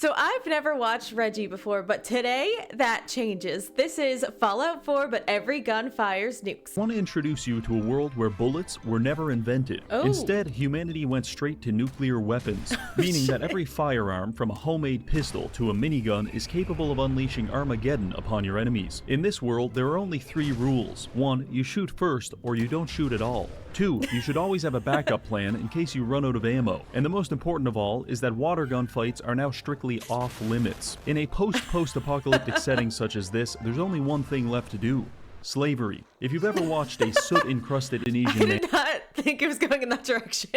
So I've never watched Reggie before, but today that changes. This is Fallout 4, but every gun fires nukes. I want to introduce you to a world where bullets were never invented. Oh. Instead, humanity went straight to nuclear weapons, meaning that every firearm, from a homemade pistol to a minigun, is capable of unleashing Armageddon upon your enemies. In this world, there are only 3 rules. 1, you shoot first, or you don't shoot at all. 2, you should always have a backup plan in case you run out of ammo. And the most important of all is that water gun fights are now strictly off limits. In a post-apocalyptic setting such as this, there's only one thing left to do. Slavery. If you've ever watched a soot-encrusted Indonesian I did not think it was going in that direction.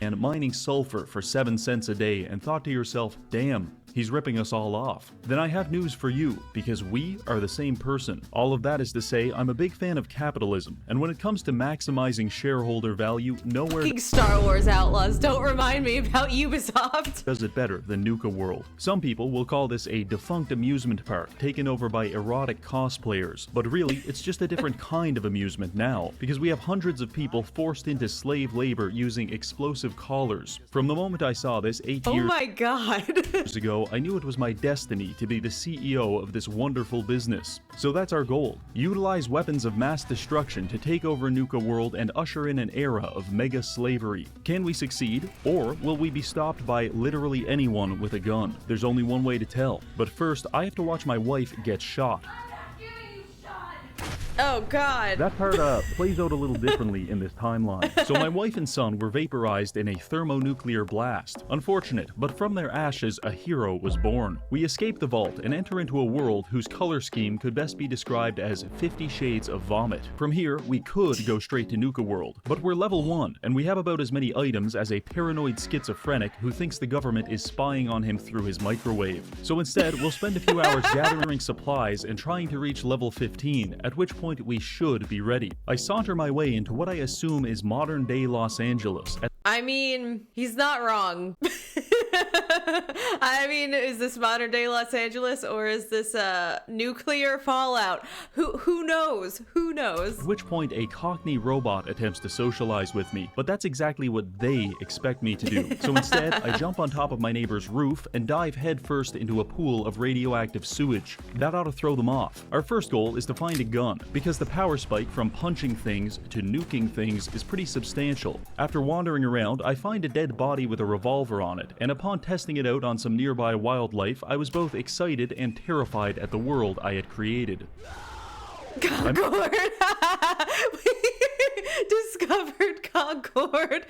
and mining sulfur for 7 cents a day and thought to yourself, damn, he's ripping us all off, then I have news for you, because we are the same person. All of that is to say, I'm a big fan of capitalism, and when it comes to maximizing shareholder value, nowhere Fucking Star Wars Outlaws, don't remind me about Ubisoft. does it better than Nuka-World. Some people will call this a defunct amusement park taken over by erotic cosplayers, but really, it's just a different kind of amusement now, because we have hundreds of people forced into slave labor using explosive collars. From the moment I saw this 8 Oh years my god. ago, I knew it was my destiny to be the CEO of this wonderful business. So that's our goal. Utilize weapons of mass destruction to take over Nuka-World and usher in an era of mega slavery. Can we succeed? Or will we be stopped by literally anyone with a gun? There's only one way to tell. But first, I have to watch my wife get shot. Oh god. That part plays out a little differently in this timeline. So my wife and son were vaporized in a thermonuclear blast. Unfortunate, but from their ashes a hero was born. We escape the vault and enter into a world whose color scheme could best be described as 50 shades of vomit. From here, we could go straight to Nuka-World, but we're level 1, and we have about as many items as a paranoid schizophrenic who thinks the government is spying on him through his microwave. So instead, we'll spend a few hours gathering supplies and trying to reach level 15, at which point we should be ready. I saunter my way into what I assume is modern-day Los Angeles. I mean, he's not wrong. I mean, is this modern day Los Angeles or is this nuclear fallout? Who knows? Who knows? At which point a Cockney robot attempts to socialize with me, but that's exactly what they expect me to do. So instead, I jump on top of my neighbor's roof and dive headfirst into a pool of radioactive sewage. That ought to throw them off. Our first goal is to find a gun, because the power spike from punching things to nuking things is pretty substantial. After wandering around, I find a dead body with a revolver on it, and upon testing it out on some nearby wildlife, I was both excited and terrified at the world I had created. Concord! We discovered Concord.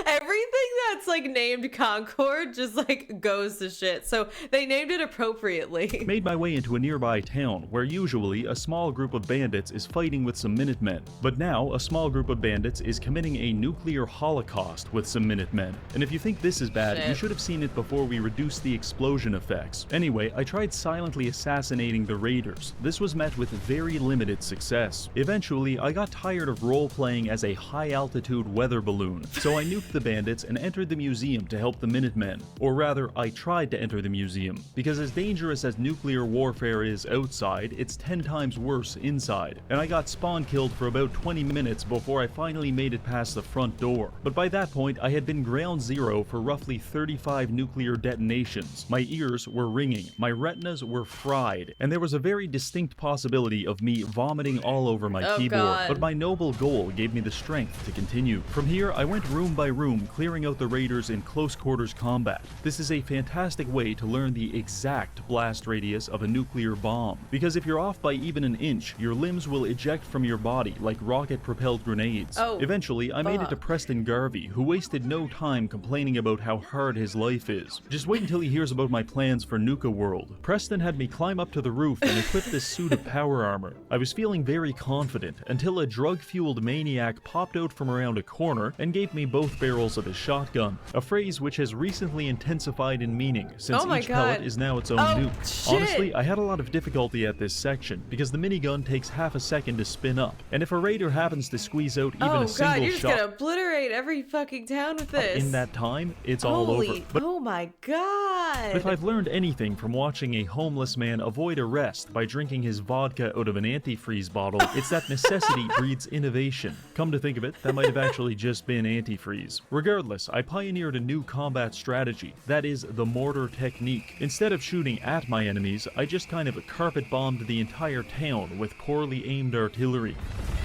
Everything that's like named Concord just like goes to shit. So they named it appropriately. Made my way into a nearby town where usually a small group of bandits is fighting with some Minutemen. But now a small group of bandits is committing a nuclear holocaust with some Minutemen. And if you think this is bad, you should have seen it before we reduced the explosion effects. Anyway, I tried silently assassinating the raiders. This was met with very limited success. Eventually, I got tired of role-playing as a high-altitude weather balloon, so I nuked the bandits and entered the museum to help the Minutemen. Or rather, I tried to enter the museum, because as dangerous as nuclear warfare is outside, it's 10 times worse inside. And I got spawn-killed for about 20 minutes before I finally made it past the front door. But by that point, I had been ground zero for roughly 35 nuclear detonations. My ears were ringing, my retinas were fried, and there was a very distinct possibility of me vomiting all over my keyboard. God. But my noble goal gave me the strength to continue. From here, I went room by room, clearing out the raiders in close quarters combat. This is a fantastic way to learn the exact blast radius of a nuclear bomb, because if you're off by even an inch, your limbs will eject from your body like rocket-propelled grenades. Eventually, I made it to Preston Garvey, who wasted no time complaining about how hard his life is. Just wait until he hears about my plans for Nuka-World. Preston had me climb up to the roof and equip this suit of power armor. I was feeling very confident until a drug-fueled maniac popped out from around a corner and gave me both barrels of his shotgun, a phrase which has recently intensified in meaning since each pellet is now its own nuke. Shit. Honestly, I had a lot of difficulty at this section because the minigun takes half a second to spin up, and if a raider happens to squeeze out even a single God, you're just shot gonna obliterate every fucking town with this. in that time, it's all over. But oh my god. if I've learned anything from watching a homeless man avoid arrest by drinking his vodka vodka out of an antifreeze bottle, it's that necessity breeds innovation. Come to think of it, that might have actually just been antifreeze. Regardless, I pioneered a new combat strategy, that is, the mortar technique. Instead of shooting at my enemies, I just kind of carpet bombed the entire town with poorly aimed artillery.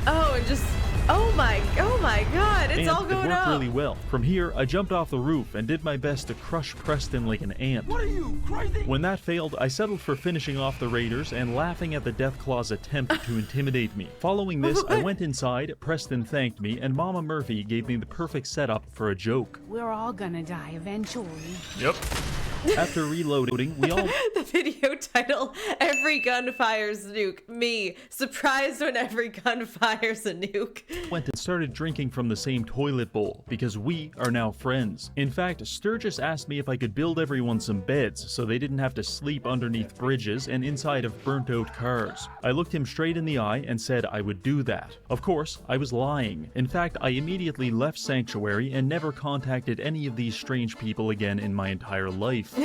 Oh, and just... Oh my god, it's all going it worked up. really well. From here, I jumped off the roof and did my best to crush Preston like an ant. What are you, crazy? When that failed, I settled for finishing off the raiders and laughing at the Deathclaw's attempt to intimidate me. Following this, I went inside, Preston thanked me, and Mama Murphy gave me the perfect setup for a joke. We're all gonna die eventually. Yep. After reloading, we all... The video title, Every Gun Fires a Nuke. Me, surprised when every gun fires a nuke. went and started drinking from the same toilet bowl, because we are now friends. In fact, Sturgis asked me if I could build everyone some beds so they didn't have to sleep underneath bridges and inside of burnt-out cars. I looked him straight in the eye and said I would do that. Of course, I was lying. In fact, I immediately left Sanctuary and never contacted any of these strange people again in my entire life.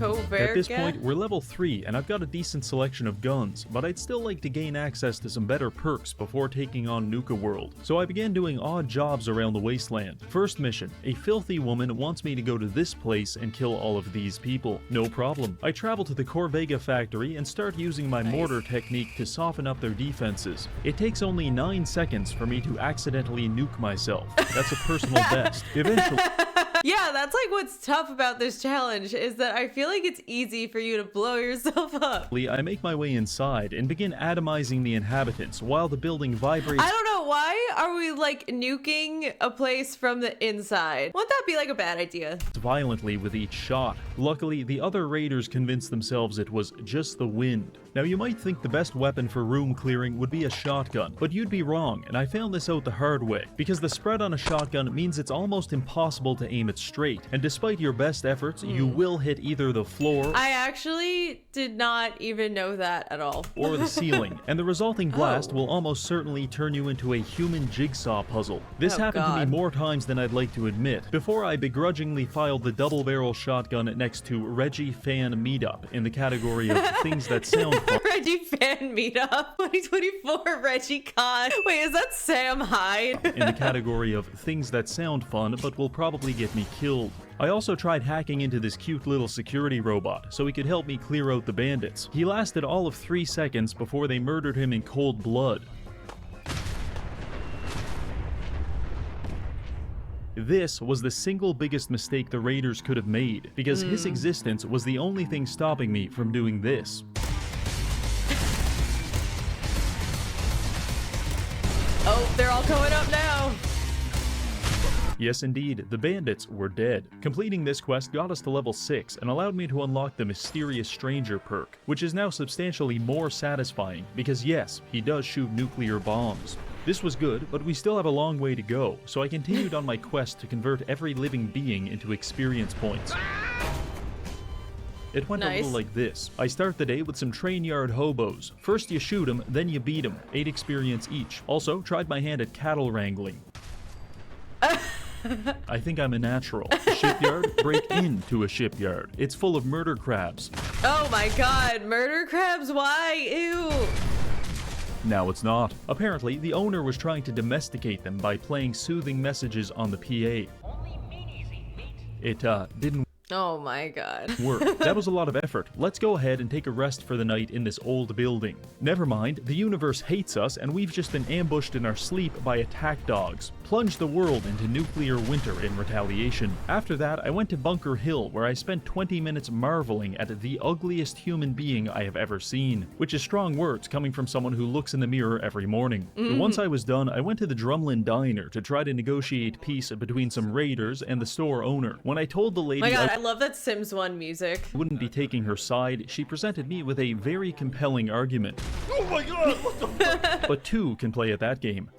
At this point, we're level 3, and I've got a decent selection of guns, but I'd still like to gain access to some better perks before taking on Nuka-World. So I began doing odd jobs around the Wasteland. First mission, a filthy woman wants me to go to this place and kill all of these people. No problem. I travel to the Corvega factory and start using my mortar technique to soften up their defenses. It takes only 9 seconds for me to accidentally nuke myself. That's a personal best. Eventually... Yeah, that's like what's tough about this challenge, is that I feel like it's easy for you to blow yourself up. I make my way inside and begin atomizing the inhabitants while the building vibrates. I don't know, why are we like nuking a place from the inside? Wouldn't that be like a bad idea? Violently with each shot. Luckily, the other raiders convinced themselves it was just the wind. Now you might think the best weapon for room clearing would be a shotgun, but you'd be wrong, and I found this out the hard way, because the spread on a shotgun means it's almost impossible to aim it straight, and despite your best efforts, you will hit either the floor... I actually did not even know that at all. ...or the ceiling, and the resulting blast will almost certainly turn you into a human jigsaw puzzle. This happened to me more times than I'd like to admit, before I begrudgingly filed the double-barrel shotgun next to Reggie Fan Meetup in the category of things that sound fun. Reggie Fan Meetup 2024 Reggie Con. Wait, is that Sam Hyde? In the category of things that sound fun but will probably get me killed. I also tried hacking into this cute little security robot so he could help me clear out the bandits. He lasted all of 3 seconds before they murdered him in cold blood. This was the single biggest mistake the raiders could have made, because his existence was the only thing stopping me from doing this. Oh, they're all going up now. Yes indeed, the bandits were dead. Completing this quest got us to level 6 and allowed me to unlock the Mysterious Stranger perk, which is now substantially more satisfying because yes, he does shoot nuclear bombs. This was good, but we still have a long way to go, so I continued on my quest to convert every living being into experience points. It went a little like this. I start the day with some train yard hobos. First you shoot them, then you beat them. 8 experience each. Also, tried my hand at cattle wrangling. I think I'm a natural. A shipyard? Break into a shipyard. It's full of murder crabs. Oh my god, murder crabs? Why? Ew. Now it's not. Apparently, the owner was trying to domesticate them by playing soothing messages on the PA. It didn't Oh my god. work. That was a lot of effort. Let's go ahead and take a rest for the night in this old building. Never mind, the universe hates us and we've just been ambushed in our sleep by attack dogs. Plunge the world into nuclear winter in retaliation. After that, I went to Bunker Hill where I spent 20 minutes marveling at the ugliest human being I have ever seen. Which is strong words coming from someone who looks in the mirror every morning. Once I was done, I went to the Drumlin Diner to try to negotiate peace between some raiders and the store owner. When I told the lady I love that Sims 1 music. I wouldn't be taking her side, she presented me with a very compelling argument. Oh my god, what the fuck? But 2 can play at that game.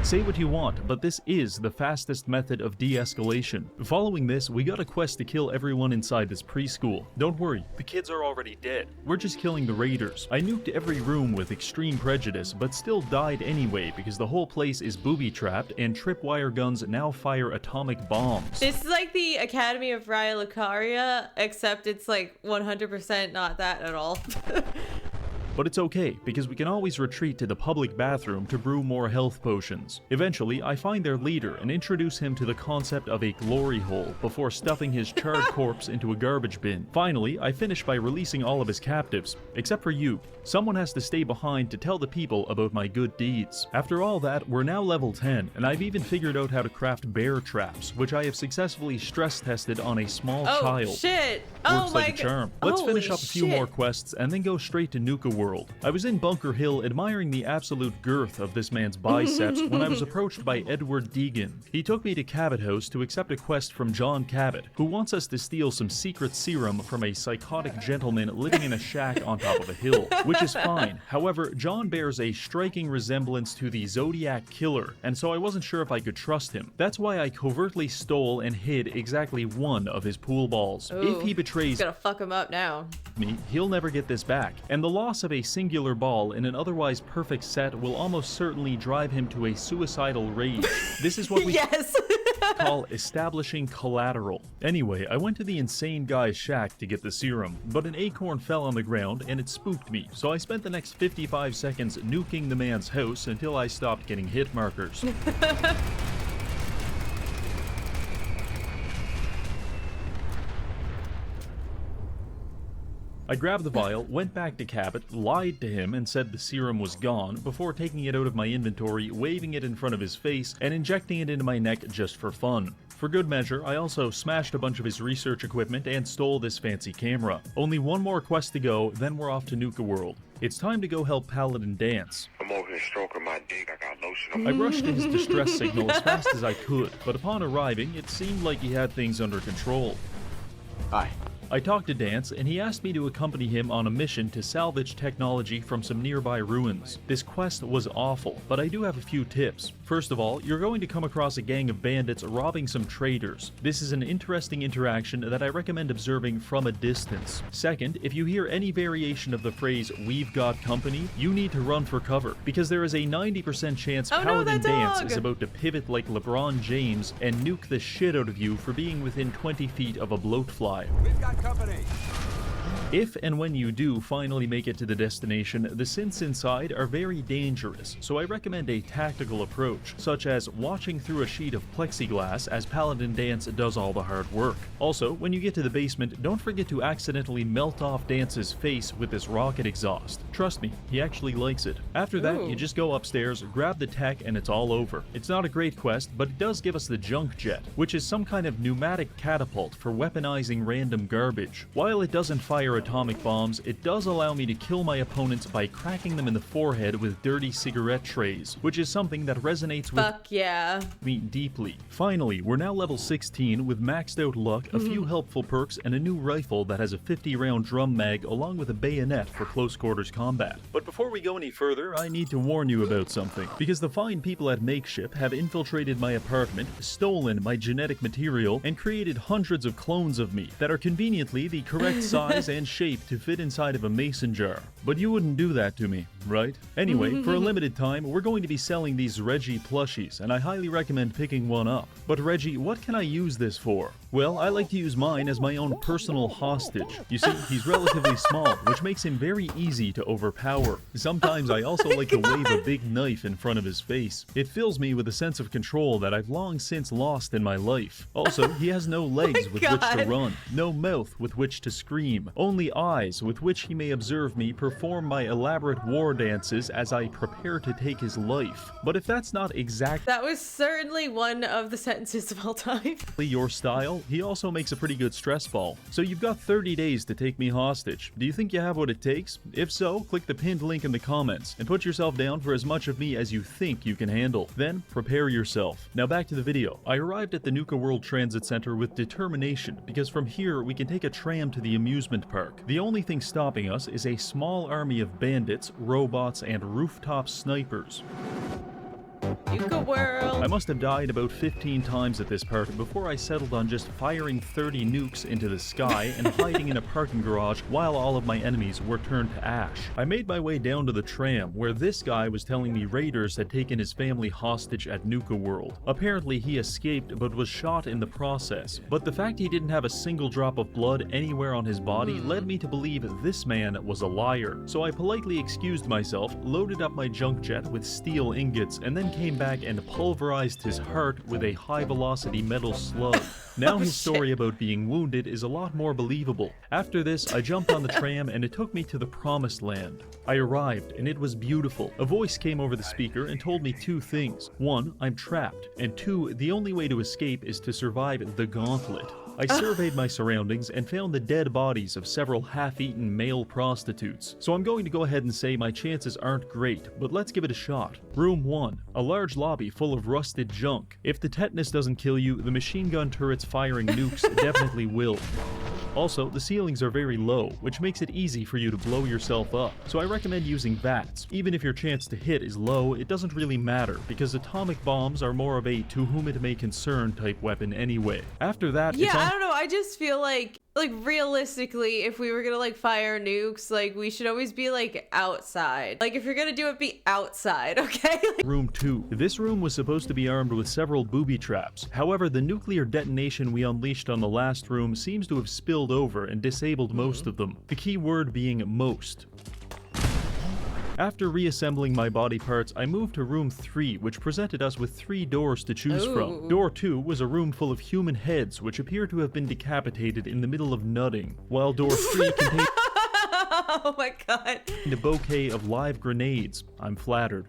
Say what you want, but this is the fastest method of de-escalation. Following this, we got a quest to kill everyone inside this preschool. Don't worry, the kids are already dead. We're just killing the raiders. I nuked every room with extreme prejudice, but still died anyway because the whole place is booby-trapped and tripwire guns now fire atomic bombs. This is like the Academy of Raya Lucaria, except it's like 100% not that at all. But it's okay, because we can always retreat to the public bathroom to brew more health potions. Eventually, I find their leader and introduce him to the concept of a glory hole before stuffing his charred corpse into a garbage bin. Finally, I finish by releasing all of his captives, except for you. Someone has to stay behind to tell the people about my good deeds. After all that, we're now level 10, and I've even figured out how to craft bear traps, which I have successfully stress tested on a small child. Oh shit! Works like a charm. Let's finish up a few more quests and then go straight to Nuka-World. I was in Bunker Hill admiring the absolute girth of this man's biceps when I was approached by Edward Deegan. He took me to Cabot House to accept a quest from John Cabot, who wants us to steal some secret serum from a psychotic gentleman living in a shack on top of a hill, which is fine. However, John bears a striking resemblance to the Zodiac Killer, and so I wasn't sure if I could trust him. That's why I covertly stole and hid exactly one of his pool balls. Ooh, if he betrays gonna fuck him up now. me, he'll never get this back, and the loss of a singular ball in an otherwise perfect set will almost certainly drive him to a suicidal rage. This is what we Yes. call establishing collateral. Anyway, I went to the insane guy's shack to get the serum, but an acorn fell on the ground and it spooked me, so I spent the next 55 seconds nuking the man's house until I stopped getting hit markers. I grabbed the vial, went back to Cabot, lied to him and said the serum was gone before taking it out of my inventory, waving it in front of his face, and injecting it into my neck just for fun. For good measure, I also smashed a bunch of his research equipment and stole this fancy camera. Only one more quest to go, then we're off to Nuka-World. It's time to go help Paladin dance. I'm over here stroking my dick, I got lotion. I rushed to his distress signal as fast as I could, but upon arriving, it seemed like he had things under control. Hi. I talked to Dance, and he asked me to accompany him on a mission to salvage technology from some nearby ruins. This quest was awful, but I do have a few tips. First of all, you're going to come across a gang of bandits robbing some traders. This is an interesting interaction that I recommend observing from a distance. Second, if you hear any variation of the phrase, "we've got company," you need to run for cover, because there is a 90% chance Paladin Dance is about to pivot like LeBron James and nuke the shit out of you for being within 20 feet of a bloatfly. We've got company. If and when you do finally make it to the destination, the synths inside are very dangerous, so I recommend a tactical approach, such as watching through a sheet of plexiglass as Paladin Dance does all the hard work. Also, when you get to the basement, don't forget to accidentally melt off Dance's face with this rocket exhaust. Trust me, he actually likes it. After that, you just go upstairs, grab the tech, and it's all over. It's not a great quest, but it does give us the junk jet, which is some kind of pneumatic catapult for weaponizing random garbage. While it doesn't fire atomic bombs, it does allow me to kill my opponents by cracking them in the forehead with dirty cigarette trays, which is something that resonates with me deeply. Finally, we're now level 16 with maxed out luck, a few helpful perks, and a new rifle that has a 50-round drum mag along with a bayonet for close quarters combat. But before we go any further, I need to warn you about something, because the fine people at Makeship have infiltrated my apartment, stolen my genetic material, and created hundreds of clones of me that are conveniently the correct size and shape to fit inside of a mason jar. But you wouldn't do that to me, right? Anyway, for a limited time, we're going to be selling these REGGIE plushies, and I highly recommend picking one up. But Reggie, what can I use this for? Well, I like to use mine as my own personal hostage. You see, he's relatively small, which makes him very easy to overpower. Sometimes I also like to wave a big knife in front of his face. It fills me with a sense of control that I've long since lost in my life. Also, he has no legs with which to run, no mouth with which to scream, only eyes with which he may observe me perform my elaborate war dances as I prepare to take his life. But if that's not exactly That was certainly one of the sentences of all time. your style, he also makes a pretty good stress ball. So you've got 30 days to take me hostage. Do you think you have what it takes? If so, click the pinned link in the comments and put yourself down for as much of me as you think you can handle. Then prepare yourself. Now back to the video. I arrived at the Nuka-World Transit Center with determination, because from here we can take a tram to the amusement park. The only thing stopping us is a small army of bandits, robots, and rooftop snipers. Nuka-World. I must have died about 15 times at this part before I settled on just firing 30 nukes into the sky and hiding in a parking garage while all of my enemies were turned to ash. I made my way down to the tram where this guy was telling me raiders had taken his family hostage at Nuka-World. Apparently he escaped but was shot in the process, but the fact he didn't have a single drop of blood anywhere on his body led me to believe this man was a liar. So I politely excused myself, loaded up my junk jet with steel ingots, and then came back and pulverized his heart with a high-velocity metal slug. Now his story about being wounded is a lot more believable. After this, I jumped on the tram and it took me to the promised land. I arrived and it was beautiful. A voice came over the speaker and told me two things. One, I'm trapped, and two, the only way to escape is to survive the gauntlet. I surveyed my surroundings and found the dead bodies of several half-eaten male prostitutes. So I'm going to go ahead and say my chances aren't great, but let's give it a shot. Room 1. A large lobby full of rusted junk. If the tetanus doesn't kill you, the machine gun turrets firing nukes definitely will. Also, the ceilings are very low, which makes it easy for you to blow yourself up, so I recommend using VATS. Even if your chance to hit is low, it doesn't really matter, because atomic bombs are more of a to whom it may concern type weapon anyway. After that, I don't know, I just feel like realistically, if we were gonna like fire nukes, like we should always be like outside. Like if you're gonna do it, be outside, okay? Room 2. This room was supposed to be armed with several booby traps. However, the nuclear detonation we unleashed on the last room seems to have spilled over and disabled most of them. The key word being most. After reassembling my body parts, I moved to room 3, which presented us with 3 doors to choose from. Door 2 was a room full of human heads, which appear to have been decapitated in the middle of nutting, while door 3 contained Oh my god. a bouquet of live grenades. I'm flattered.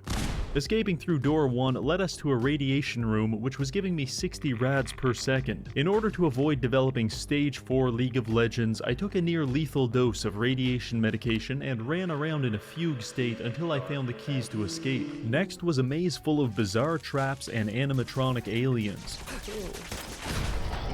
Escaping through door 1 led us to a radiation room which was giving me 60 rads per second. In order to avoid developing stage 4 League of Legends, I took a near lethal dose of radiation medication and ran around in a fugue state until I found the keys to escape. Next was a maze full of bizarre traps and animatronic aliens.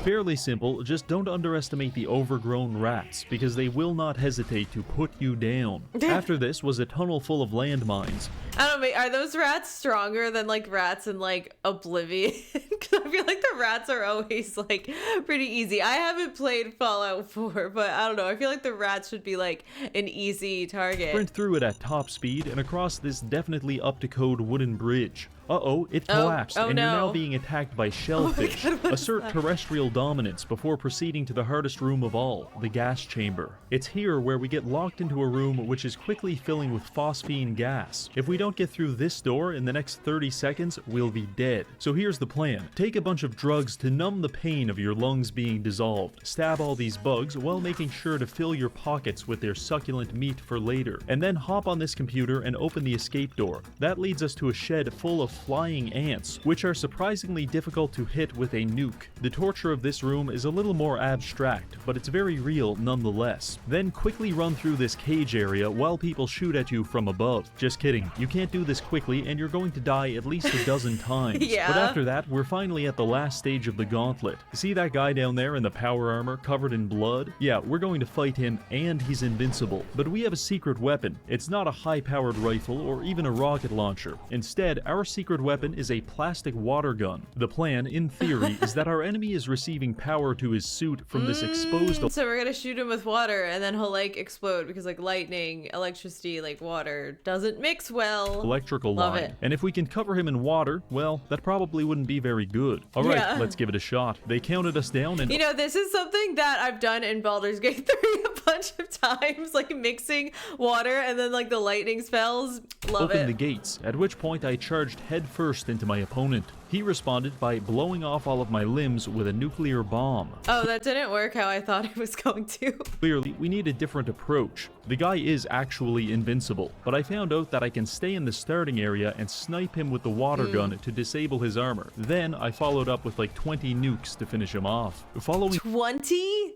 Fairly simple, just don't underestimate the overgrown rats, because they will not hesitate to put you down. After this was a tunnel full of landmines. I don't know, are those rats stronger than like rats in like Oblivion? Because I feel like the rats are always like pretty easy. I haven't played Fallout 4, but I don't know. I feel like the rats should be like an easy target. Sprint through it at top speed and across this definitely up to code wooden bridge. Uh-oh, it collapsed, and you're now being attacked by shellfish. Assert terrestrial dominance before proceeding to the hardest room of all, the gas chamber. It's here where we get locked into a room which is quickly filling with phosphine gas. If we don't get through this door in the next 30 seconds, we'll be dead. So here's the plan. Take a bunch of drugs to numb the pain of your lungs being dissolved. Stab all these bugs while making sure to fill your pockets with their succulent meat for later. And then hop on this computer and open the escape door. That leads us to a shed full of flying ants, which are surprisingly difficult to hit with a nuke. The torture of this room is a little more abstract, but it's very real nonetheless. Then quickly run through this cage area while people shoot at you from above. Just kidding, you can't do this quickly and you're going to die at least a dozen times. But after that, we're finally at the last stage of the gauntlet. See that guy down there in the power armor covered in blood? Yeah, we're going to fight him and he's invincible. But we have a secret weapon. It's not a high-powered rifle or even a rocket launcher. Instead, our secret weapon is a plastic water gun. The plan, in theory, is that our enemy is receiving power to his suit from this exposed... So we're gonna shoot him with water and then he'll like explode because like lightning, electricity, like water doesn't mix well. Electrical Love line. it. And if we can cover him in water, well, that probably wouldn't be very good. Alright, let's give it a shot. They counted us down and... You know, this is something that I've done in Baldur's Gate 3 a bunch of times, like mixing water and then like the lightning spells. Love it. Opened the gates, at which point I charged head first into my opponent. He responded by blowing off all of my limbs with a nuclear bomb. Oh, that didn't work how I thought it was going to. Clearly, we need a different approach. The guy is actually invincible, but I found out that I can stay in the starting area and snipe him with the water gun to disable his armor. Then I followed up with like 20 nukes to finish him off. Following 20?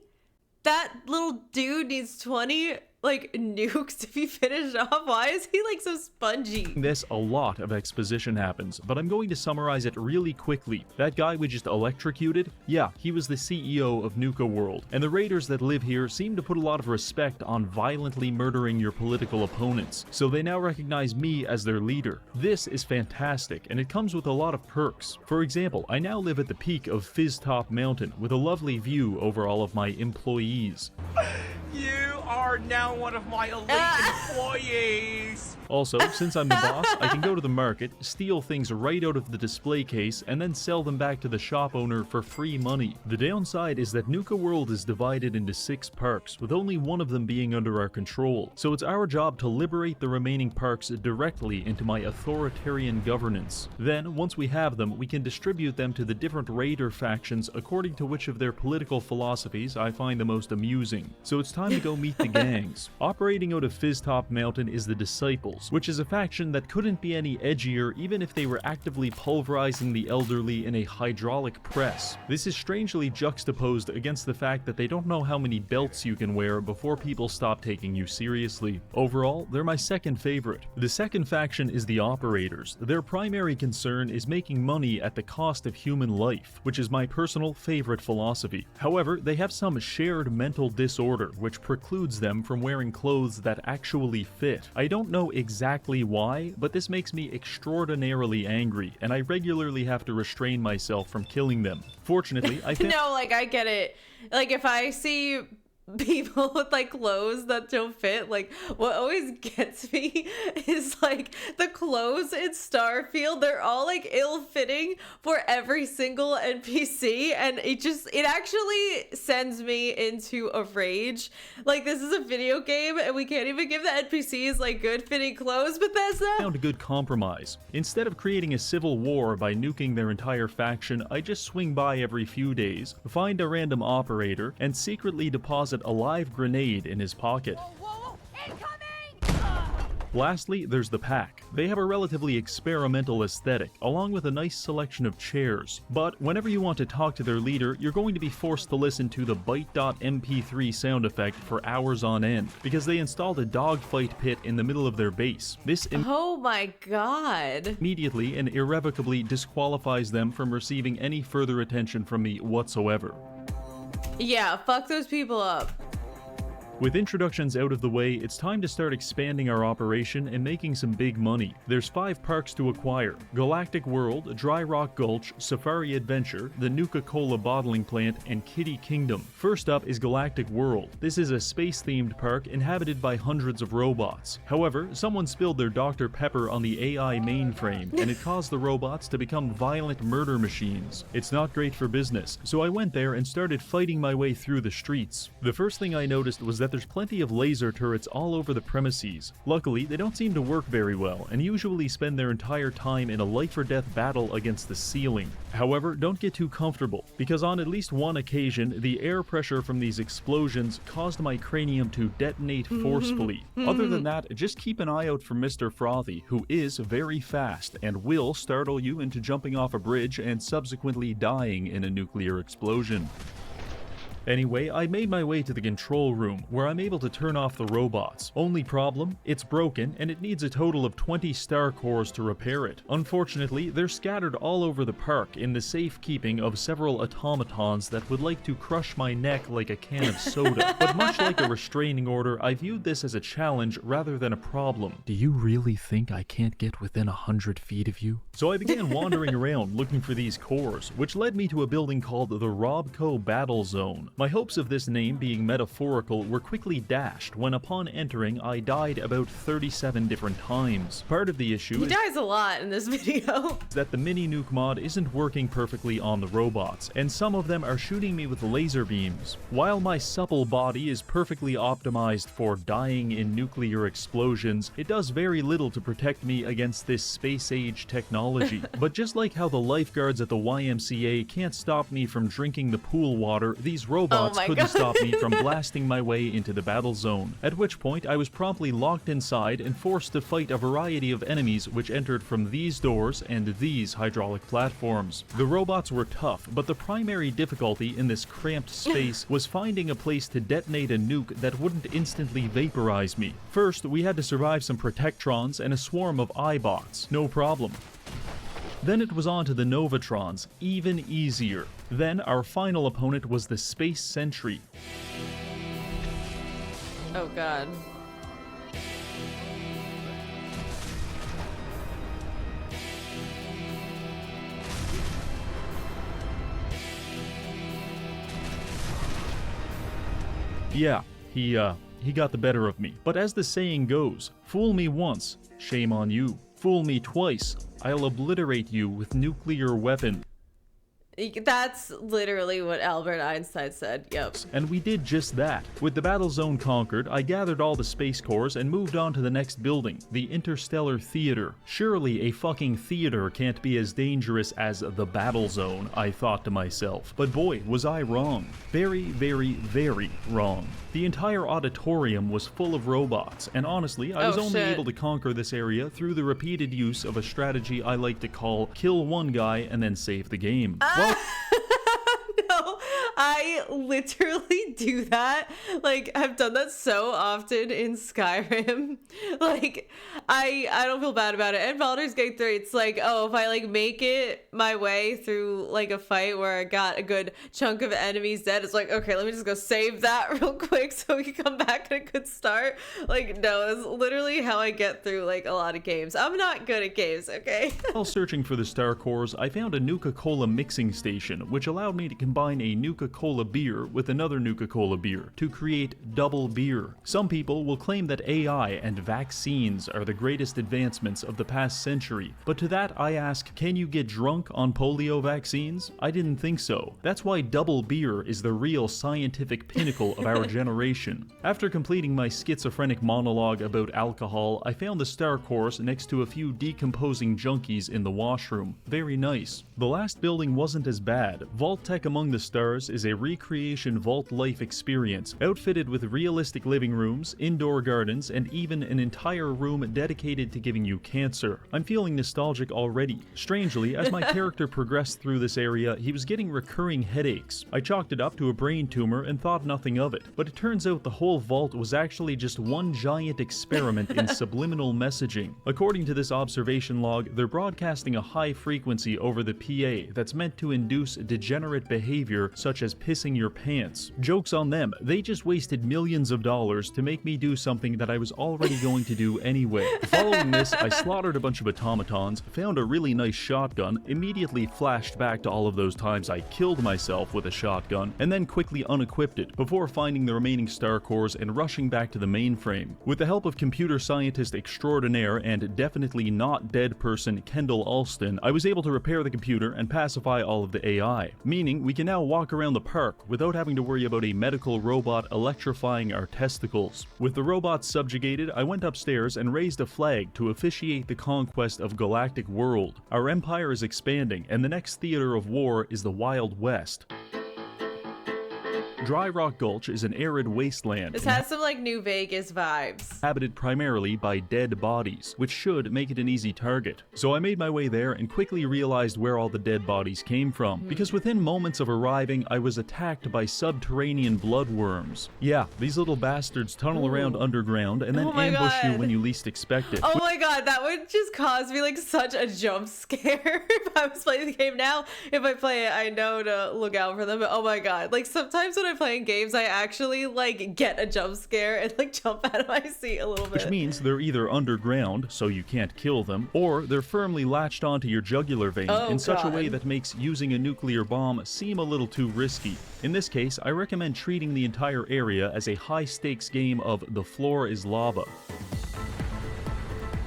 That little dude needs 20? like nukes to be finished off? Why is he like so spongy? This, a lot of exposition happens, but I'm going to summarize it really quickly. That guy we just electrocuted? Yeah, he was the CEO of Nuka-World, and the raiders that live here seem to put a lot of respect on violently murdering your political opponents, so they now recognize me as their leader. This is fantastic, and it comes with a lot of perks. For example, I now live at the peak of Fizztop Mountain with a lovely view over all of my employees. You are now one of my elite employees. Also, since I'm the boss, I can go to the market, steal things right out of the display case, and then sell them back to the shop owner for free money. The downside is that Nuka-World is divided into 6 parks, with only one of them being under our control, so it's our job to liberate the remaining parks directly into my authoritarian governance. Then, once we have them, we can distribute them to the different raider factions according to which of their political philosophies I find the most amusing. So it's time to go meet the gangs. Operating out of Fizztop Mountain is the Disciples, which is a faction that couldn't be any edgier even if they were actively pulverizing the elderly in a hydraulic press. This is strangely juxtaposed against the fact that they don't know how many belts you can wear before people stop taking you seriously. Overall, they're my second favorite. The second faction is the Operators. Their primary concern is making money at the cost of human life, which is my personal favorite philosophy. However, they have some shared mental disorder which precludes them from wearing clothes that actually fit. I don't know exactly why, but this makes me extraordinarily angry, and I regularly have to restrain myself from killing them. Fortunately, I think— No, like I get it. Like if I see people with like clothes that don't fit, like what always gets me is like the clothes in Starfield, they're all like ill-fitting for every single NPC, and it actually sends me into a rage. Like this is a video game and we can't even give the NPCs like good fitting clothes, Bethesda. Found a good compromise. Instead of creating a civil war by nuking their entire faction, I just swing by every few days, find a random operator, and secretly deposit a live grenade in his pocket. Lastly, there's the Pack. They have a relatively experimental aesthetic, along with a nice selection of chairs. But whenever you want to talk to their leader, you're going to be forced to listen to the bite.mp3 sound effect for hours on end, because they installed a dogfight pit in the middle of their base. This Oh my god. immediately and irrevocably disqualifies them from receiving any further attention from me whatsoever. Yeah, fuck those people up. With introductions out of the way, it's time to start expanding our operation and making some big money. There's 5 parks to acquire: Galactic World, Dry Rock Gulch, Safari Adventure, the Nuka-Cola bottling plant, and Kiddie Kingdom. First up is Galactic World. This is a space-themed park inhabited by hundreds of robots. However, someone spilled their Dr. Pepper on the AI mainframe, and it caused the robots to become violent murder machines. It's not great for business, so I went there and started fighting my way through the streets. The first thing I noticed was that there's plenty of laser turrets all over the premises. Luckily, they don't seem to work very well, and usually spend their entire time in a life-or-death battle against the ceiling. However, don't get too comfortable, because on at least one occasion, the air pressure from these explosions caused my cranium to detonate forcefully. Other than that, just keep an eye out for Mr. Frothy, who is very fast, and will startle you into jumping off a bridge and subsequently dying in a nuclear explosion. Anyway, I made my way to the control room, where I'm able to turn off the robots. Only problem? It's broken, and it needs a total of 20 star cores to repair it. Unfortunately, they're scattered all over the park in the safekeeping of several automatons that would like to crush my neck like a can of soda. But much like a restraining order, I viewed this as a challenge rather than a problem. Do you really think I can't get within 100 feet of you? So I began wandering around looking for these cores, which led me to a building called the Robco Battle Zone. My hopes of this name being metaphorical were quickly dashed when upon entering I died about 37 different times. Part of the issue He dies a lot in this video. is that the mini nuke mod isn't working perfectly on the robots, and some of them are shooting me with laser beams. While my supple body is perfectly optimized for dying in nuclear explosions, it does very little to protect me against this space-age technology. But just like how the lifeguards at the YMCA can't stop me from drinking the pool water, these robots robots my couldn't God. stop me from blasting my way into the battle zone, at which point I was promptly locked inside and forced to fight a variety of enemies which entered from these doors and these hydraulic platforms. The robots were tough, but the primary difficulty in this cramped space was finding a place to detonate a nuke that wouldn't instantly vaporize me. First, we had to survive some protectrons and a swarm of iBots. No problem. Then it was on to the Novatrons, even easier. Then our final opponent was the Space Sentry. Oh god. Yeah, he got the better of me. But as the saying goes, fool me once, shame on you. Fool me twice, I'll obliterate you with nuclear weapon. That's literally what Albert Einstein said. Yep. And we did just that. With the battle zone conquered, I gathered all the space cores and moved on to the next building, the Interstellar Theater. Surely a fucking theater can't be as dangerous as the battle zone, I thought to myself. But boy, was I wrong. Very, very, very wrong. The entire auditorium was full of robots, and honestly, I was only able to conquer this area through the repeated use of a strategy I like to call kill one guy and then save the game. Well, No, I literally do that. Like, I've done that so often in Skyrim. Like, I don't feel bad about it. And Baldur's Gate 3, it's like, oh, if I like make it my way through like a fight where I got a good chunk of enemies dead, it's like, okay, let me just go save that real quick so we can come back at a good start. Like, no, that's literally how I get through like a lot of games. I'm not good at games, okay? While searching for the star cores, I found a Nuka-Cola mixing station, which allowed me to combine a Nuka-Cola beer with another Nuka-Cola beer to create double beer. Some people will claim that AI and vaccines are the greatest advancements of the past century, but to that I ask, can you get drunk on polio vaccines? I didn't think so. That's why double beer is the real scientific pinnacle of our generation. After completing my schizophrenic monologue about alcohol, I found the star cores next to a few decomposing junkies in the washroom. Very nice. The last building wasn't as bad. Vault Tech Among the Stars is a recreation vault life experience, outfitted with realistic living rooms, indoor gardens, and even an entire room dedicated to giving you cancer. I'm feeling nostalgic already. Strangely, as my character progressed through this area, he was getting recurring headaches. I chalked it up to a brain tumor and thought nothing of it, but it turns out the whole vault was actually just one giant experiment in subliminal messaging. According to this observation log, they're broadcasting a high frequency over the PA that's meant to induce degenerate behavior such as pissing your pants. Joke's on them, they just wasted millions of dollars to make me do something that I was already going to do anyway. Following this, I slaughtered a bunch of automatons, found a really nice shotgun, immediately flashed back to all of those times I killed myself with a shotgun, and then quickly unequipped it before finding the remaining star cores and rushing back to the mainframe. With the help of computer scientist extraordinaire and definitely not dead person Kendall Alston, I was able to repair the computer and pacify all of the AI, meaning we can now walk around the park without having to worry about a medical robot electrifying our testicles. With the robots subjugated, I went upstairs and raised a flag to officiate the conquest of Galactic World. Our empire is expanding, and the next theater of war is the Wild West. Dry Rock Gulch is an arid wasteland. This has some like New Vegas vibes. Inhabited primarily by dead bodies, which should make it an easy target. So I made my way there and quickly realized where all the dead bodies came from, because within moments of arriving, I was attacked by subterranean bloodworms. Yeah, these little bastards tunnel around underground and then ambush you when you least expect it. Oh my god, that would just cause me like such a jump scare if I was playing the game now. If I play it, I know to look out for them, but oh my god, like sometimes when I'm playing games, I actually like get a jump scare and like jump out of my seat a little bit. Which means they're either underground, so you can't kill them, or they're firmly latched onto your jugular vein in such a way that makes using a nuclear bomb seem a little too risky. In this case, I recommend treating the entire area as a high-stakes game of the floor is lava.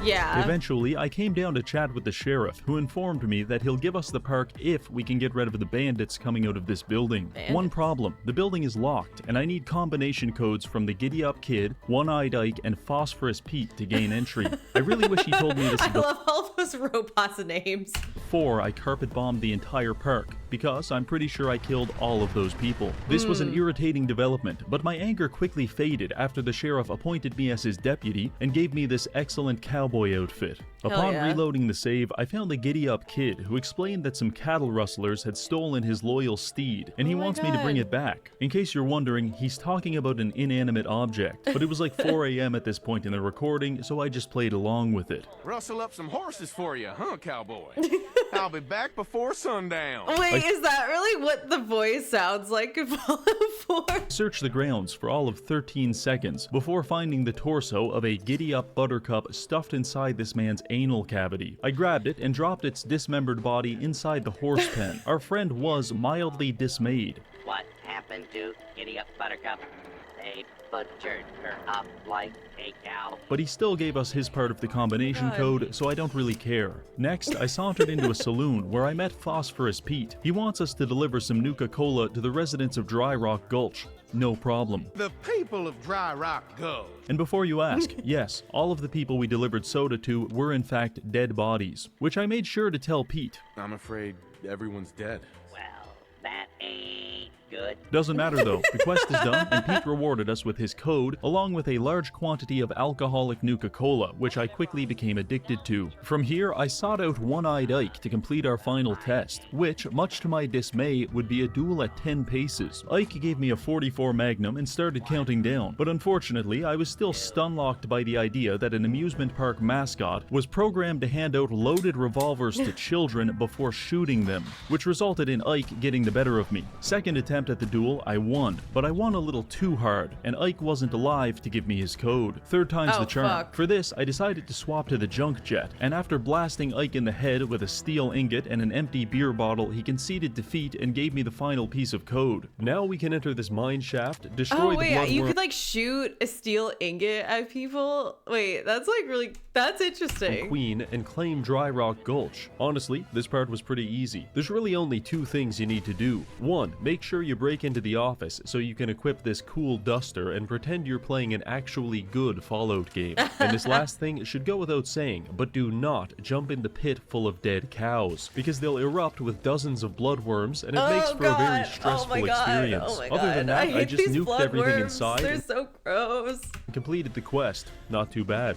Yeah. Eventually, I came down to chat with the sheriff, who informed me that he'll give us the park if we can get rid of the bandits coming out of this building. Bandits? One problem, the building is locked, and I need combination codes from the Giddy Up Kid, One-Eyed Ike, and Phosphorus Pete to gain entry. I really wish he told me this I love all those robots' names. before I carpet bombed the entire park. because I'm pretty sure I killed all of those people. This was an irritating development, but my anger quickly faded after the sheriff appointed me as his deputy and gave me this excellent cowboy outfit. Upon yeah. reloading the save, I found a giddy-up kid who explained that some cattle rustlers had stolen his loyal steed, and he wants me to bring it back. In case you're wondering, he's talking about an inanimate object, but it was like 4 a.m. at this point in the recording, so I just played along with it. Rustle up some horses for you, huh, cowboy? I'll be back before sundown. Wait, is that really what the voice sounds like in Fallout 4? Searched the grounds for all of 13 seconds before finding the torso of a giddy-up buttercup stuffed inside this man's anal cavity. I grabbed it and dropped its dismembered body inside the horse pen. Our friend was mildly dismayed. What happened to Giddy Up Buttercup? They butchered her up like a cow. But he still gave us his part of the combination code, so I don't really care. Next, I sauntered into a saloon where I met Phosphorus Pete. He wants us to deliver some Nuka-Cola to the residents of Dry Rock Gulch. No problem. The people of Dry Rock Gulch. And before you ask, yes, all of the people we delivered soda to were in fact dead bodies, which I made sure to tell Pete. I'm afraid everyone's dead. Well, that ain't good. Doesn't matter though, the quest is done and Pete rewarded us with his code along with a large quantity of alcoholic Nuka-Cola, which I quickly became addicted to. From here, I sought out One-Eyed Ike to complete our final test, which, much to my dismay, would be a duel at 10 paces. Ike gave me a 44 Magnum and started counting down, but unfortunately I was still stun-locked by the idea that an amusement park mascot was programmed to hand out loaded revolvers to children before shooting them, which resulted in Ike getting the better of me. Second attempt at the duel, I won, but I won a little too hard, and Ike wasn't alive to give me his code. Third time's the charm. Fuck. For this, I decided to swap to the junk jet, and after blasting Ike in the head with a steel ingot and an empty beer bottle, he conceded defeat and gave me the final piece of code. Now we can enter this mine shaft, destroy Oh wait, the you bloodworm could like shoot a steel ingot at people? Wait, that's like really, that's interesting. Queen and claim Dry Rock Gulch. Honestly, this part was pretty easy. There's really only two things you need to do. One, make sure you break into the office so you can equip this cool duster and pretend you're playing an actually good Fallout game. And this last thing should go without saying, but do not jump in the pit full of dead cows, because they'll erupt with dozens of bloodworms and it makes for a very stressful experience. Oh my Other than that, I just these nuked everything bloodworms. inside They're and so gross. completed the quest. Not too bad.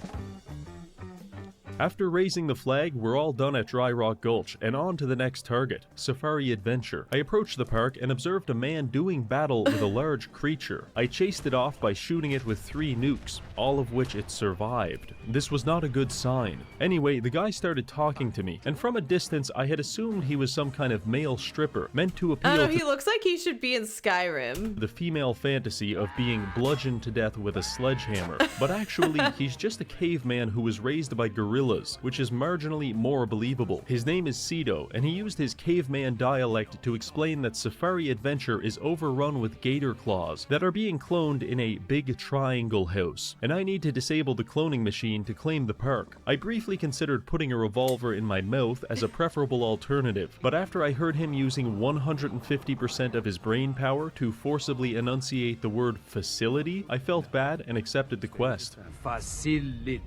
After raising the flag, we're all done at Dry Rock Gulch, and on to the next target, Safari Adventure. I approached the park and observed a man doing battle with a large creature. I chased it off by shooting it with 3 nukes, all of which it survived. This was not a good sign. Anyway, the guy started talking to me, and from a distance I had assumed he was some kind of male stripper, meant to appeal I don't know, to he looks like he should be in Skyrim. the female fantasy of being bludgeoned to death with a sledgehammer. But actually, he's just a caveman who was raised by gorillas, which is marginally more believable. His name is Cedo, and he used his caveman dialect to explain that Safari Adventure is overrun with gator claws that are being cloned in a big triangle house, and I need to disable the cloning machine to claim the park. I briefly considered putting a revolver in my mouth as a preferable alternative, but after I heard him using 150% of his brain power to forcibly enunciate the word facility, I felt bad and accepted the quest. Facility.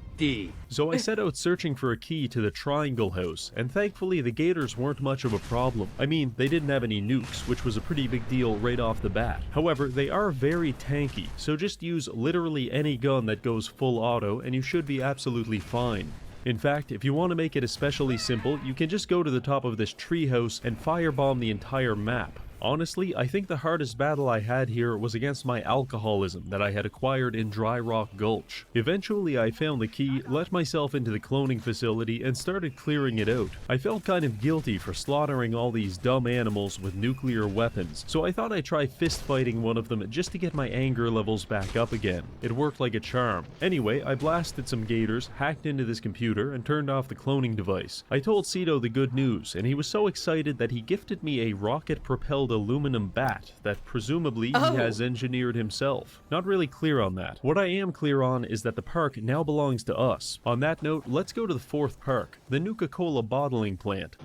So I set out searching for a key to the Triangle House, and thankfully the gators weren't much of a problem. I mean, they didn't have any nukes, which was a pretty big deal right off the bat. However, they are very tanky, so just use literally any gun that goes full auto and you should be absolutely fine. In fact, if you want to make it especially simple, you can just go to the top of this treehouse and firebomb the entire map. Honestly, I think the hardest battle I had here was against my alcoholism that I had acquired in Dry Rock Gulch. Eventually I found the key, let myself into the cloning facility, and started clearing it out. I felt kind of guilty for slaughtering all these dumb animals with nuclear weapons, so I thought I'd try fist fighting one of them just to get my anger levels back up again. It worked like a charm. Anyway, I blasted some gators, hacked into this computer, and turned off the cloning device. I told Cedo the good news, and he was so excited that he gifted me a rocket-propelled aluminum bat that presumably he has engineered himself. Not really clear on that. What I am clear on is that the park now belongs to us. On that note, let's go to the 4th park, the Nuka-Cola bottling plant.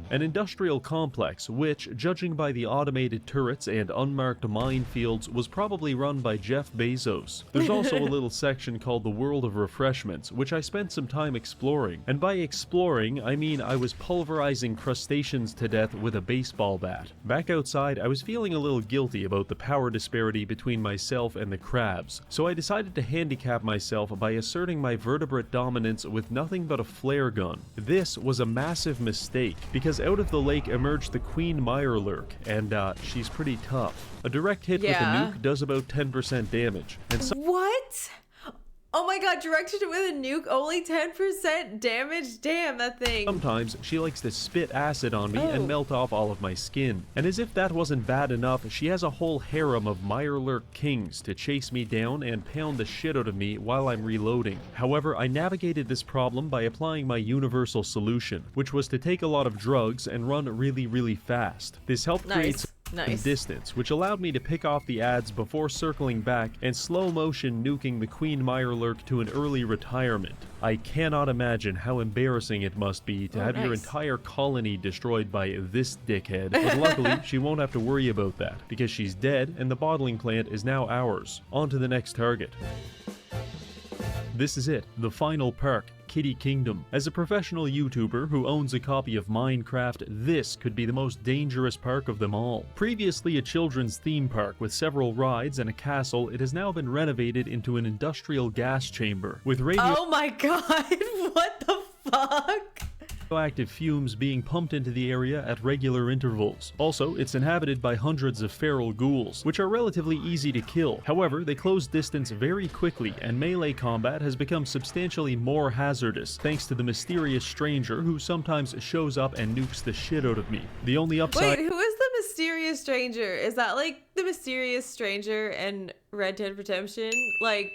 an industrial complex which, judging by the automated turrets and unmarked minefields, was probably run by Jeff Bezos. There's also a little section called the World of Refreshments, which I spent some time exploring. And by exploring, I mean I was pulverizing crustaceans to death with a baseball bat. Back outside, I was feeling a little guilty about the power disparity between myself and the crabs, so I decided to handicap myself by asserting my vertebrate dominance with nothing but a flare gun. This was a massive mistake, because out of the lake emerged the Queen Mirelurk, and she's pretty tough. A direct hit with a nuke does about 10% damage, and What? Oh my god, directed with a nuke, only 10% damage? Damn, that thing. sometimes she likes to spit acid on me and melt off all of my skin. And as if that wasn't bad enough, she has a whole harem of Mirelurk kings to chase me down and pound the shit out of me while I'm reloading. However, I navigated this problem by applying my universal solution, which was to take a lot of drugs and run really, really fast. This helped create distance, which allowed me to pick off the ads before circling back and slow motion nuking the Queen Mirelurk to an early retirement. I cannot imagine how embarrassing it must be to have your entire colony destroyed by this dickhead, but luckily she won't have to worry about that, because she's dead and the bottling plant is now ours. On to the next target. This is it, the final park, Kiddie Kingdom. As a professional YouTuber who owns a copy of Minecraft, this could be the most dangerous park of them all. Previously a children's theme park with several rides and a castle, it has now been renovated into an industrial gas chamber with Oh my god, what the fuck? radioactive fumes being pumped into the area at regular intervals. Also, it's inhabited by hundreds of feral ghouls, which are relatively easy to kill. However, they close distance very quickly, and melee combat has become substantially more hazardous, thanks to the mysterious stranger who sometimes shows up and nukes the shit out of me. The only upside— Wait, who is the mysterious stranger? Is that like the mysterious stranger in Red Dead Redemption? Like—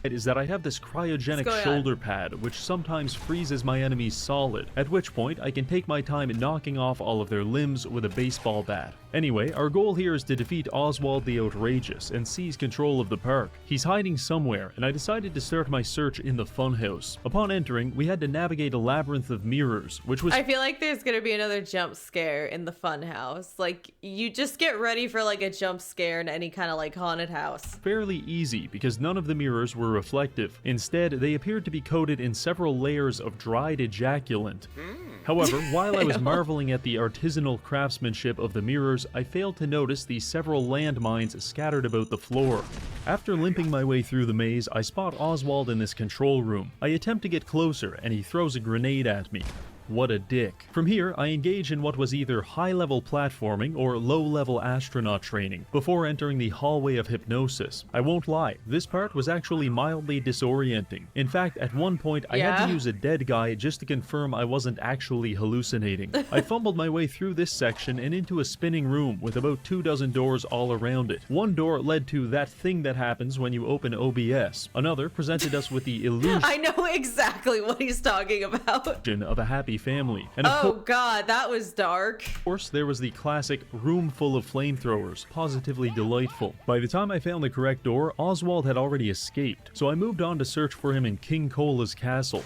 is that I have this cryogenic shoulder pad, which sometimes freezes my enemies solid, at which point I can take my time knocking off all of their limbs with a baseball bat. Anyway, our goal here is to defeat Oswald the Outrageous and seize control of the park. He's hiding somewhere, and I decided to start my search in the funhouse. Upon entering, we had to navigate a labyrinth of mirrors, which was— I feel like there's gonna be another jump scare in the funhouse. Like, you just get ready for like a jump scare in any kind of like haunted house. fairly easy because none of the mirrors were reflective. Instead, they appeared to be coated in several layers of dried ejaculant. However, while I was marveling at the artisanal craftsmanship of the mirrors, I failed to notice the several landmines scattered about the floor. After limping my way through the maze, I spot Oswald in this control room. I attempt to get closer, and he throws a grenade at me. What a dick. From here, I engage in what was either high-level platforming or low-level astronaut training, before entering the hallway of hypnosis. I won't lie, this part was actually mildly disorienting. In fact, at one point, I had to use a dead guy just to confirm I wasn't actually hallucinating. I fumbled my way through this section and into a spinning room with about 24 doors all around it. One door led to that thing that happens when you open OBS. Another presented us with the illusion— I know exactly what he's talking about. of a happy family. And oh god, that was dark. Of course, there was the classic room full of flamethrowers, positively delightful. By the time I found the correct door, Oswald had already escaped, so I moved on to search for him in King Cola's castle.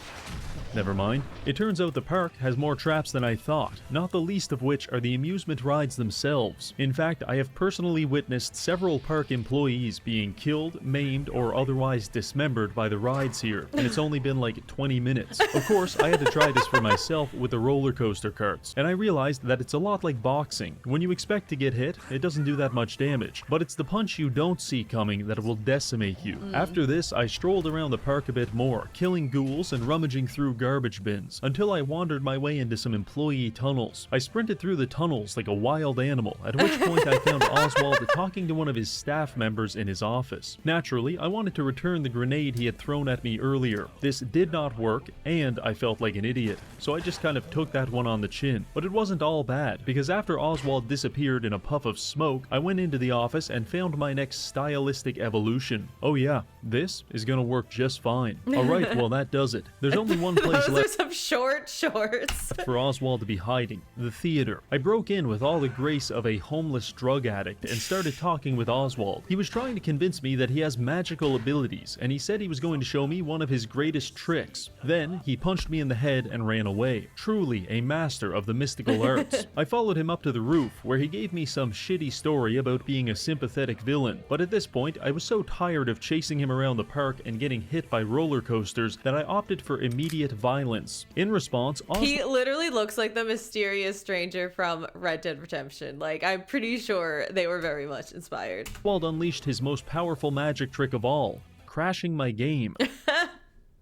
Never mind. It turns out the park has more traps than I thought, not the least of which are the amusement rides themselves. In fact, I have personally witnessed several park employees being killed, maimed, or otherwise dismembered by the rides here, and it's only been like 20 minutes. Of course, I had to try this for myself with the roller coaster carts, and I realized that it's a lot like boxing. When you expect to get hit, it doesn't do that much damage, but it's the punch you don't see coming that will decimate you. After this, I strolled around the park a bit more, killing ghouls and rummaging through garbage bins, until I wandered my way into some employee tunnels. I sprinted through the tunnels like a wild animal, at which point I found Oswald talking to one of his staff members in his office. Naturally, I wanted to return the grenade he had thrown at me earlier. This did not work, and I felt like an idiot, so I just kind of took that one on the chin. But it wasn't all bad, because after Oswald disappeared in a puff of smoke, I went into the office and found my next stylistic evolution. Oh yeah, this is gonna work just fine. Alright, well that does it. There's only one place place Those left are some short shorts. for Oswald to be hiding: the theater. I broke in with all the grace of a homeless drug addict and started talking with Oswald. He was trying to convince me that he has magical abilities, and he said he was going to show me one of his greatest tricks. Then he punched me in the head and ran away. Truly a master of the mystical arts. I followed him up to the roof, where he gave me some shitty story about being a sympathetic villain, but at this point I was so tired of chasing him around the park and getting hit by roller coasters that I opted for immediate violence. In response, He literally looks like the mysterious stranger from Red Dead Redemption. Like, I'm pretty sure they were very much inspired. Oswald unleashed his most powerful magic trick of all: crashing my game.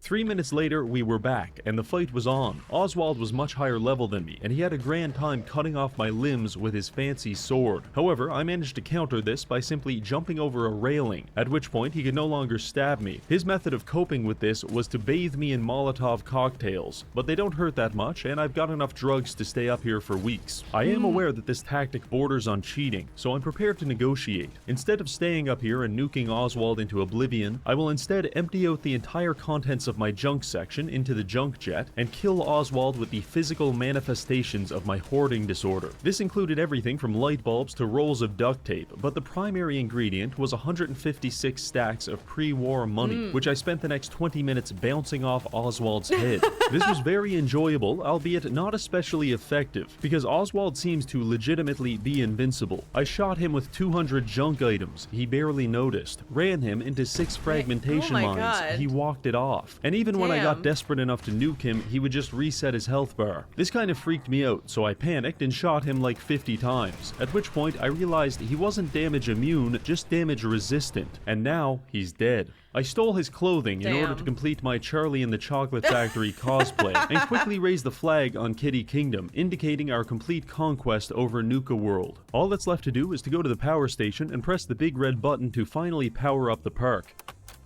3 minutes later, we were back, and the fight was on. Oswald was much higher level than me, and he had a grand time cutting off my limbs with his fancy sword. However, I managed to counter this by simply jumping over a railing, at which point he could no longer stab me. His method of coping with this was to bathe me in Molotov cocktails, but they don't hurt that much, and I've got enough drugs to stay up here for weeks. I am aware that this tactic borders on cheating, so I'm prepared to negotiate. Instead of staying up here and nuking Oswald into oblivion, I will instead empty out the entire contents of my junk section into the junk jet and kill Oswald with the physical manifestations of my hoarding disorder. This included everything from light bulbs to rolls of duct tape, but the primary ingredient was 156 stacks of pre-war money, which I spent the next 20 minutes bouncing off Oswald's head. This was very enjoyable, albeit not especially effective, because Oswald seems to legitimately be invincible. I shot him with 200 junk items, he barely noticed, ran him into 6 fragmentation my mines, God. he walked it off, and even when I got desperate enough to nuke him, he would just reset his health bar. This kind of freaked me out, so I panicked and shot him like 50 times, at which point I realized he wasn't damage immune, just damage resistant, and now he's dead. I stole his clothing in order to complete my Charlie and the Chocolate Factory cosplay, and quickly raised the flag on Kiddie Kingdom, indicating our complete conquest over Nuka-World. All that's left to do is to go to the power station and press the big red button to finally power up the park.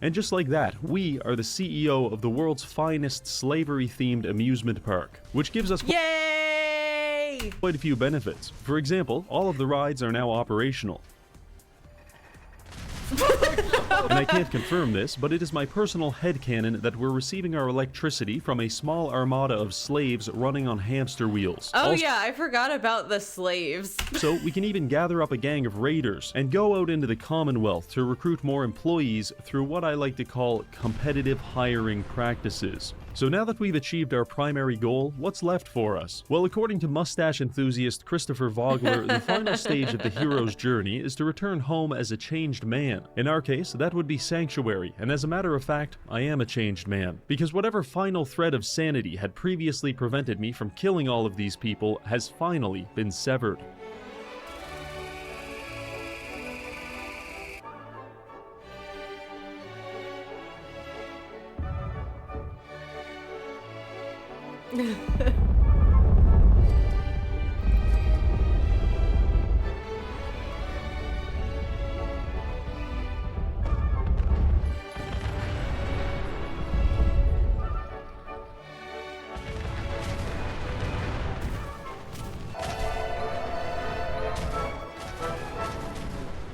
And just like that, we are the CEO of the world's finest slavery-themed amusement park, which gives us Yay! quite a few benefits. For example, all of the rides are now operational. And I can't confirm this, but it is my personal headcanon that we're receiving our electricity from a small armada of slaves running on hamster wheels. Oh yeah, I forgot about the slaves. So we can even gather up a gang of raiders and go out into the Commonwealth to recruit more employees through what I like to call competitive hiring practices. So now that we've achieved our primary goal, what's left for us? Well, according to mustache enthusiast Christopher Vogler, the final stage of the hero's journey is to return home as a changed man. In our case, that would be Sanctuary, and as a matter of fact, I am a changed man. Because whatever final thread of sanity had previously prevented me from killing all of these people has finally been severed.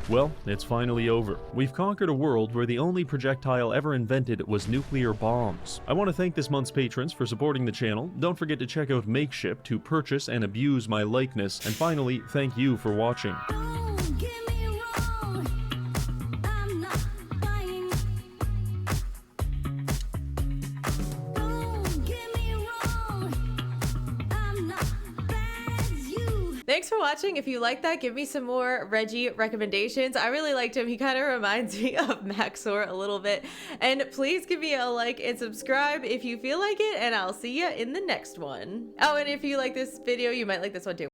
Well, it's finally over. We've conquered a world where the only projectile ever invented was nuclear bombs. I want to thank this month's patrons for supporting the channel. Don't forget to check out Makeship to purchase and abuse my likeness. And finally, thank you for watching. Don't get me wrong, I'm not buying. Don't get me wrong, I'm not bad as you. Thanks for watching. If you like that, give me some more Reggie recommendations. I really liked him. He kind of reminds me of Maxor a little bit. And please give me a like and subscribe if you feel like it, and I'll see you in the next one. Oh, and if you like this video, you might like this one too.